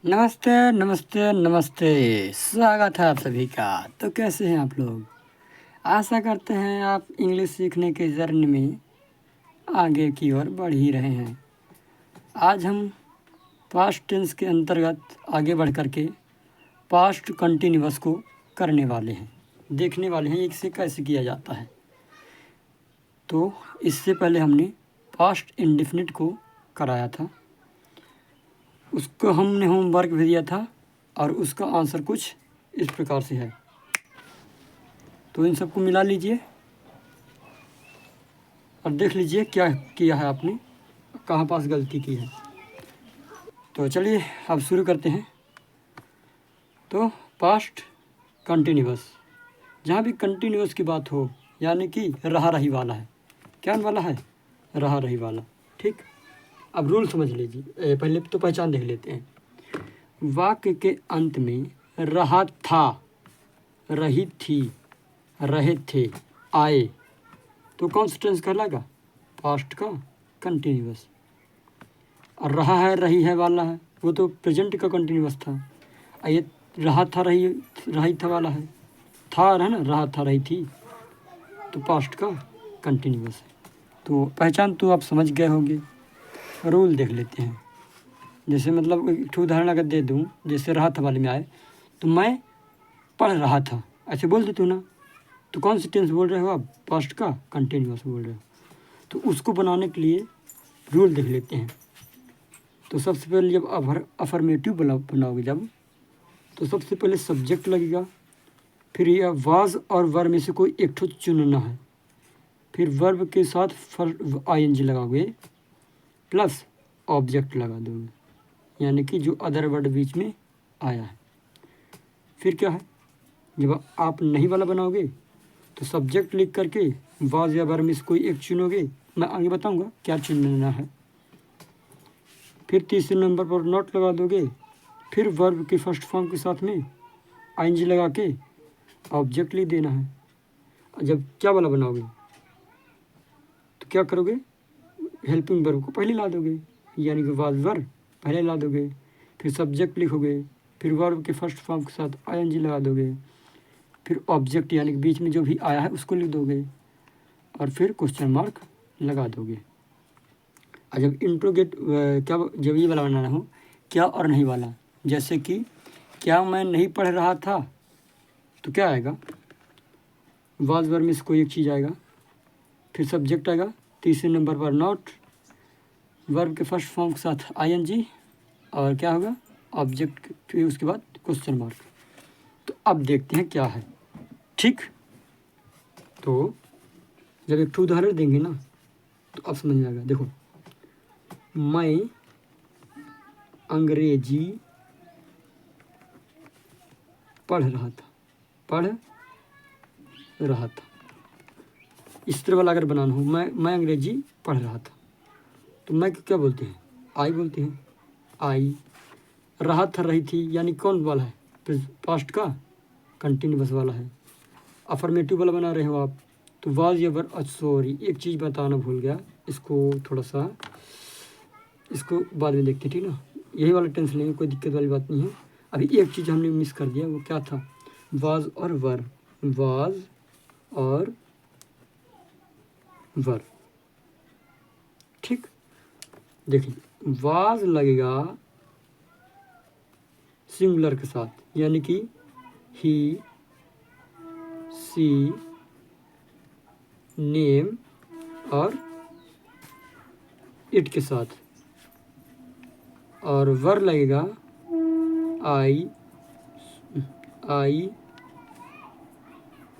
नमस्ते नमस्ते नमस्ते। स्वागत है आप सभी का। तो कैसे हैं आप लोग? आशा करते हैं आप इंग्लिश सीखने के जर्नी में आगे की ओर बढ़ ही रहे हैं। आज हम पास्ट टेंस के अंतर्गत आगे बढ़ कर के पास्ट कंटिन्यूअस को करने वाले हैं, देखने वाले हैं इसे कैसे किया जाता है। तो इससे पहले हमने पास्ट इंडेफिनिट को कराया था, उसको हमने होमवर्क भी दिया था और उसका आंसर कुछ इस प्रकार से है। तो इन सबको मिला लीजिए और देख लीजिए क्या किया है आपने, कहाँ पास गलती की है। तो चलिए अब शुरू करते हैं। तो पास्ट कंटिन्यूअस, जहाँ भी कंटिन्यूअस की बात हो यानी कि रहा रही वाला है। क्या वाला है? रहा रही वाला। ठीक, अब रूल समझ लीजिए। पहले तो पहचान देख लेते हैं। वाक्य के अंत में रहा था, रही थी, रहे थे, आए, तो कौन सा टेंस कहलाएगा? पास्ट का कंटिन्यूअस। और रहा है रही है वाला है, वो तो प्रेजेंट का कंटिन्यूअस था। और ये रहा था रही था वाला है, था है ना, रहा था रही थी, तो पास्ट का कंटिन्यूअस है। तो पहचान तो आप समझ गए होंगे। रूल देख लेते हैं। जैसे मतलब एक उदाहरण अगर दे दूँ, जैसे रहा था वाले में आए तो मैं पढ़ रहा था, ऐसे बोल देते हो ना, तो कौन सी टेंस बोल रहे हो आप? पास्ट का कंटिन्यूअस बोल रहे हो। तो उसको बनाने के लिए रूल देख लेते हैं। तो सबसे पहले जब अफर्मेटिव बनाओगे जब, तो सबसे पहले सब्जेक्ट लगेगा, फिर यह वाज और वर्ब में से कोई एक ठो चुनना है, फिर वर्ब के साथ ING लगाओगे प्लस ऑब्जेक्ट लगा दोगे, यानी कि जो अदर वर्ड बीच में आया है। फिर क्या है, जब आप नहीं वाला बनाओगे तो सब्जेक्ट लिख करके वाज या वर्ब में से कोई एक चुनोगे, मैं आगे बताऊंगा क्या चुनना है। फिर तीसरे नंबर पर नॉट लगा दोगे, फिर वर्ब के फर्स्ट फॉर्म के साथ में ING लगा के ऑब्जेक्ट लिख देना है। जब क्या वाला बनाओगे तो क्या करोगे, हेल्पिंग वर्ब को पहले ला दोगे, यानी कि वाज वर्ब पहले ला दोगे, फिर सब्जेक्ट लिखोगे, फिर वर्ब के फर्स्ट फॉर्म के साथ ING लगा दोगे, फिर ऑब्जेक्ट यानी कि बीच में जो भी आया है उसको लिख दोगे, और फिर क्वेश्चन मार्क लगा दोगे। और जब इंट्रोगेट क्या, जब ये वाला बनाना हो क्या और नहीं वाला, जैसे कि क्या मैं नहीं पढ़ रहा था, तो क्या आएगा, वाज वर्ब में से कोई एक चीज़ आएगा, फिर सब्जेक्ट आएगा, तीसरे नंबर पर नॉट, वर्ब के फर्स्ट फॉर्म के साथ ING, और क्या होगा, ऑब्जेक्ट, फिर उसके बाद क्वेश्चन मार्क। तो अब देखते हैं क्या है। ठीक, तो जब एक उदाहरण देंगे ना तो अब समझ में आएगा। देखो, मैं अंग्रेजी पढ़ रहा था। इस तरह वाला अगर बनाना हो, मैं अंग्रेजी पढ़ रहा था, तो मैं क्या बोलते हैं? आई बोलते हैं। आई, रहा था रही थी, यानी कौन वाला है? पास्ट का कंटिन्यूअस वाला है। अफर्मेटिव वाला बना रहे हो आप, तो वाज या वर्ब। सॉरी, एक चीज़ बताना भूल गया, इसको थोड़ा सा, इसको बाद में देखते हैं, ठीक ना। यही वाला टेंस लेंगे, कोई दिक्कत वाली बात नहीं है। अभी एक चीज़ हमने मिस कर दिया, वो क्या था? वाज और वर्ब, वाज और वर्ब। ठीक, देखिए, वाज लगेगा सिंगुलर के साथ, यानी कि ही, सी, नेम और इट के साथ, और वर लगेगा आई,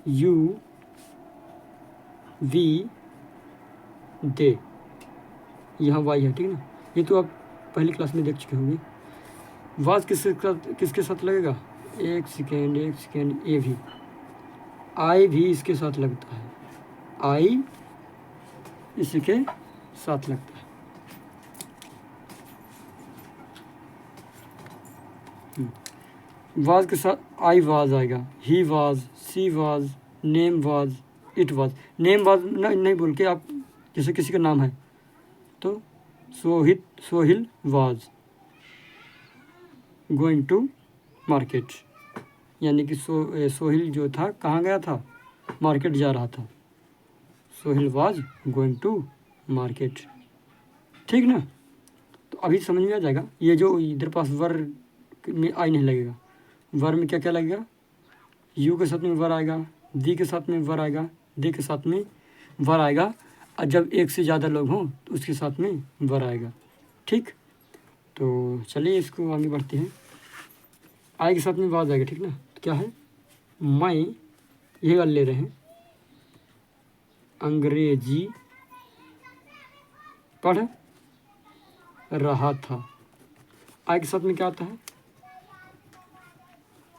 यू, वी, दे, यहाँ वाई है, ठीक ना। ये तो आप पहली क्लास में देख चुके होंगे। वाज किसके साथ लगेगा? एक सेकेंड, ए भी, आई भी इसके साथ लगता है, आई इसके साथ लगता है। वाज के साथ आई वाज आएगा, he was, she was, name was, it was. Name was नहीं बोल के आप, जैसे किसी का नाम है तो Sohil was, going to market, यानी कि सोहिल जो था कहाँ गया था, मार्केट जा रहा था। Sohil was going to market, ठीक ना। तो अभी समझ में आ जाएगा। ये जो इधर पास वर में आई नहीं लगेगा, वर में क्या क्या लगेगा, यू के साथ में वर आएगा, दी के साथ में वर आएगा, दे के साथ में वर आएगा, और जब एक से ज़्यादा लोग हों तो उसके साथ में वर आएगा, ठीक। तो चलिए इसको आगे बढ़ते हैं। आई के साथ में वाज आएगा, ठीक ना। तो क्या है, मैं, यही वाले ले रहे हैं, अंग्रेजी पढ़ रहा था। आई के साथ में क्या आता है,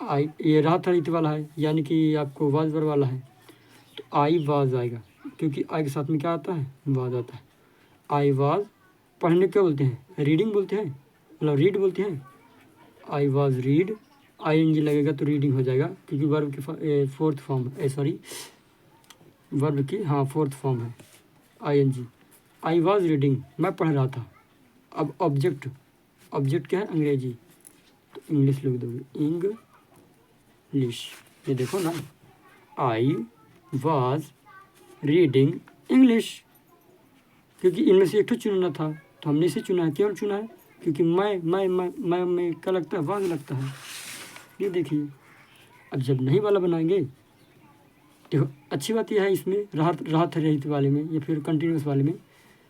आई, ये रहा था रीति वाला है, यानी कि आपको वाज वर वाला है, तो आई वाज आएगा, क्योंकि आई के साथ में क्या आता है, वाज आता है। आई वाज, पढ़ने क्या बोलते हैं, रीडिंग बोलते हैं, मतलब रीड बोलते हैं। I was read, I N G लगेगा तो रीडिंग हो जाएगा, क्योंकि वर्ब की फोर्थ फॉर्म है, सॉरी वर्ब की हाँ फोर्थ फॉर्म है I N G. I was reading, मैं पढ़ रहा था। अब ऑब्जेक्ट, ऑब्जेक्ट क्या है, अंग्रेजी, तो इंग्लिश लिख दोगे, इंग्लिश। ये देखो ना, आई वाज रीडिंग इंग्लिश, क्योंकि इनमें से एक तो चुनना था, तो हमने इसे चुना है, केवल चुना है, क्योंकि मैं क्या लगता है, वाज लगता है। ये देखिए, अब जब नहीं वाला बनाएंगे, देखो अच्छी बात यह है इसमें, राहत राहत रहित वाले में या फिर कंटिन्यूस वाले में,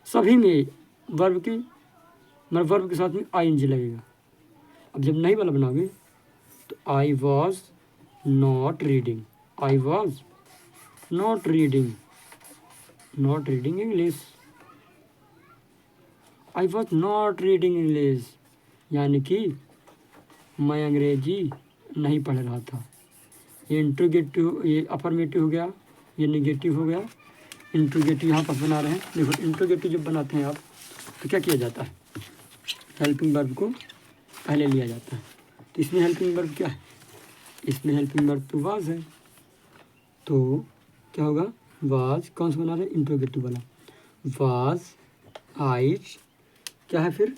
सभी में वर्ब की, मतलब वर्ब के साथ में आई एन जी लगेगा। अब जब नहीं वाला बनाओगे तो I was not reading, I was not reading, not reading English, I was not reading English, यानी कि मैं अंग्रेजी नहीं पढ़ रहा था। ये इंट्रोगेटिव, ये अफर्मेटिव हो गया, ये नेगेटिव हो गया। इंट्रोगेटिव यहाँ पर बना रहे हैं, देखो इंट्रोगेटिव जब बनाते हैं आप तो क्या किया जाता है, हेल्पिंग वर्ब को पहले लिया जाता है। तो इसमें हेल्पिंग वर्ब क्या है, इसमें हेल्पिंग वर्ब तो वाज है, तो क्या होगा, वाज कौन सा बना रहे हैं, इंट्रोगेटिव वाला, वाज आई, क्या है फिर,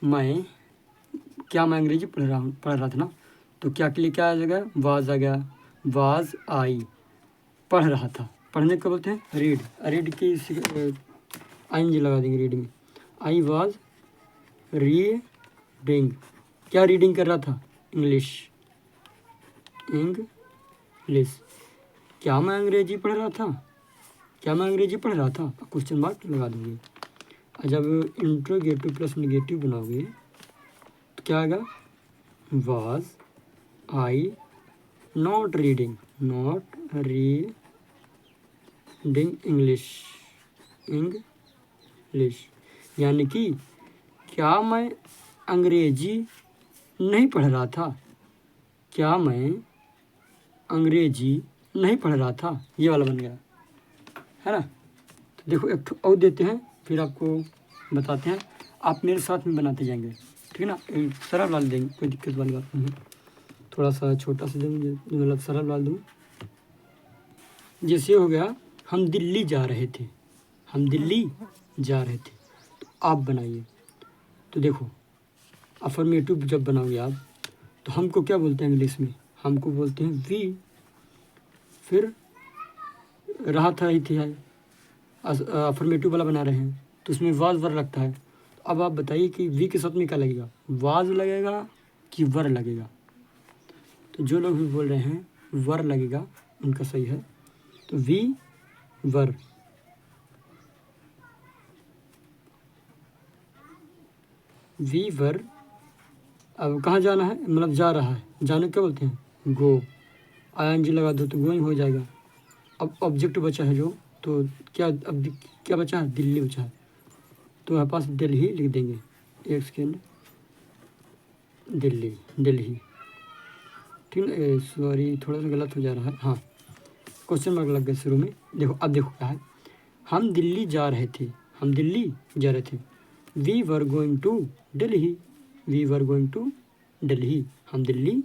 मैं, क्या मैं अंग्रेजी पढ़ रहा था ना, तो क्या के लिए क्या आ जाएगा, वाज आ गया, वाज आई, पढ़ रहा था, पढ़ने को बोलते हैं रीड, रीड की आई एन जी लगा देंगे रीड में। आई वाज रीडिंग, क्या रीडिंग कर रहा था, इंग्लिश, इंग्लिश, क्या मैं अंग्रेजी पढ़ रहा था, क्या मैं अंग्रेजी पढ़ रहा था, क्वेश्चन मार्क लगा देंगे। और जब इंट्रोगेटिव प्लस निगेटिव बनाओगे तो क्या आएगा, was I not reading, not reading English, English, यानी कि क्या मैं अंग्रेजी नहीं पढ़ रहा था, क्या मैं अंग्रेजी नहीं पढ़ रहा था, ये वाला बन गया है ना। तो देखो एक और देते हैं, फिर आपको बताते हैं, आप मेरे साथ में बनाते जाएंगे, ठीक है ना। एक सरल वाला देंगे, कोई दिक्कत वाली बात नहीं है, थोड़ा सा छोटा सा देंगे, मतलब सरल वाला दूँ। जैसे हो गया, हम दिल्ली जा रहे थे, हम दिल्ली जा रहे थे, तो आप बनाइए। तो देखो अफर्मेटिव जब बनाओगे आप, तो हमको क्या बोलते हैं इंग्लिश में, हमको बोलते हैं वी, फिर रहा था ही थी, अफर्मेटिव वाला बना रहे हैं तो उसमें वाज वर लगता है। तो अब आप बताइए कि वी के साथ में क्या लगेगा, वाज लगेगा कि वर लगेगा। तो जो लोग भी बोल रहे हैं वर लगेगा उनका सही है, तो वी वर, वी वर। अब कहाँ जाना है, मतलब जा रहा है, जाने क्या बोलते हैं, गो, आई एन जी लगा दो तो गोइंग हो जाएगा। अब ऑब्जेक्ट बचा है जो, तो क्या अब क्या बचा है, दिल्ली बचा है, तो यहाँ पास दिल्ली लिख देंगे, एक सेकेंड, दिल्ली, दिल्ली, ठीक है। सॉरी थोड़ा सा गलत हो जा रहा है, हाँ क्वेश्चन मार्क लग गया शुरू में। देखो अब देखो क्या है, हम दिल्ली जा रहे थे, हम दिल्ली जा रहे थे, we were going to Delhi, we were going to Delhi, हम दिल्ली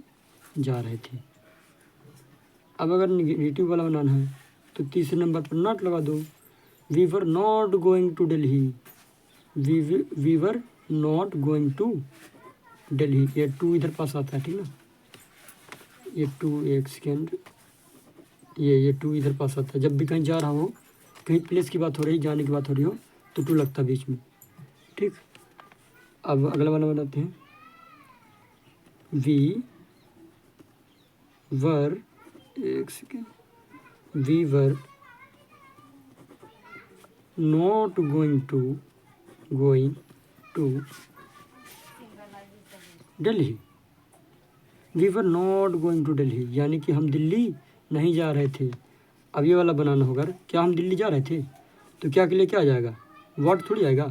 जा रहे थे। अब अगर निगेटिव वाला बनाना है तो तीसरे नंबर पर नॉट लगा दो, we were not going to Delhi, we were not going to Delhi, ये टू इधर पास आता है, ठीक ना, ये टू, एक सेकेंड, ये टू इधर पास आता है। जब भी कहीं जा रहा हो, कहीं प्लेस की बात हो रही, जाने की बात हो रही हो, तो टू लगता है बीच में, ठीक। अब अगला वाला बनाते हैं, वी वर, एक second, we were not going to Delhi, we were not going to Delhi, यानी कि हम दिल्ली नहीं जा रहे थे। अब ये वाला बनाना होगा, क्या हम दिल्ली जा रहे थे, तो क्या के लिए क्या आ जाएगा, व्हाट थोड़ी आएगा,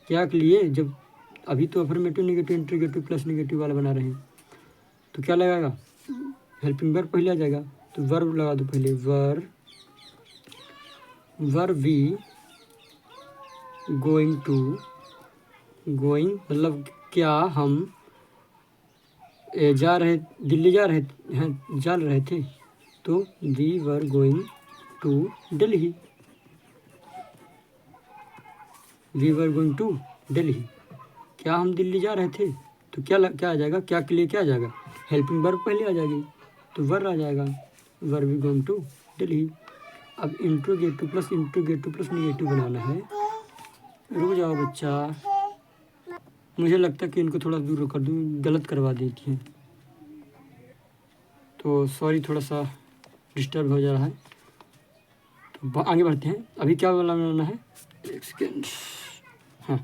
क्या के लिए, जब अभी तो affirmative negative interrogative plus negative वाला बना रहे हैं, तो क्या लगाएगा, हेल्पिंग वर्ब पहले आ जाएगा, तो वर्ब लगा दो पहले, were we going to, going मतलब क्या हम दिल्ली जा रहे थे, तो we were going to Delhi, we were going to Delhi, क्या हम दिल्ली जा रहे थे, तो क्या आ जाएगा, क्या के लिए क्या आ जाएगा, हेल्पिंग वर्ब पहले आ जाएगी, तो वर आ जाएगा, were we going to Delhi. अब इंट्रोगेटिव प्लस नेगेटिव बनाना है। रुक जाओ बच्चा, मुझे लगता है कि इनको थोड़ा दूर कर दूँ, गलत करवा देती हैं, तो सॉरी, थोड़ा सा डिस्टर्ब हो जा रहा है। तो आगे बढ़ते हैं। अभी क्या वाला बनाना है, एक सेकेंड, हाँ,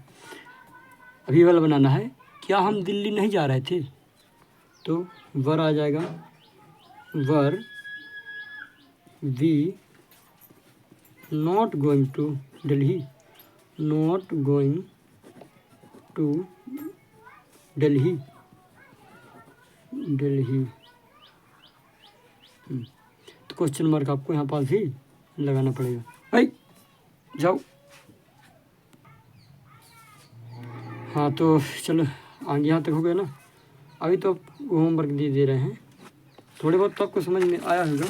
अभी वाला बनाना है, क्या हम दिल्ली नहीं जा रहे थे, तो वर आ जाएगा, were we not going to Delhi, not going to Delhi, तो क्वेश्चन मार्क आपको यहाँ पास भी लगाना पड़ेगा। भाई जाओ, हाँ तो चलो आगे यहाँ तक हो गया ना। अभी तो होमवर्क दे रहे हैं, थोड़े बहुत तो आपको समझ में आया होगा,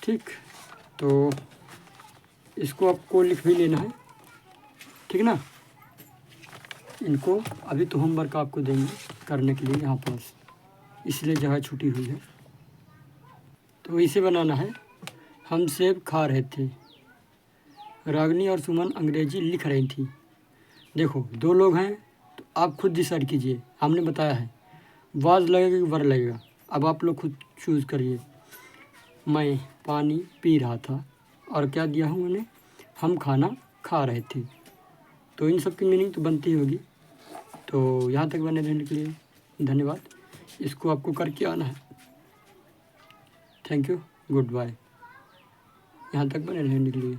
ठीक। तो इसको आपको लिख भी लेना है, ठीक ना। इनको अभी तो होमवर्क आपको देंगे करने के लिए यहाँ पास, इसलिए जगह छुट्टी हुई है। तो इसे बनाना है, हम सेब खा रहे थे, रागनी और सुमन अंग्रेजी लिख रही थी। देखो दो लोग हैं, तो आप खुद डिसाइड कीजिए, हमने बताया है वाज लगेगा कि वर लगेगा, अब आप लोग खुद चूज़ करिए। मैं पानी पी रहा था, और क्या दिया हूँ मैंने, हम खाना खा रहे थे, तो इन सब की मीनिंग तो बनती होगी। तो यहाँ तक बने रहने के लिए धन्यवाद, इसको आपको करके आना है। थैंक यू, गुड बाय, यहाँ तक बने रहने के लिए।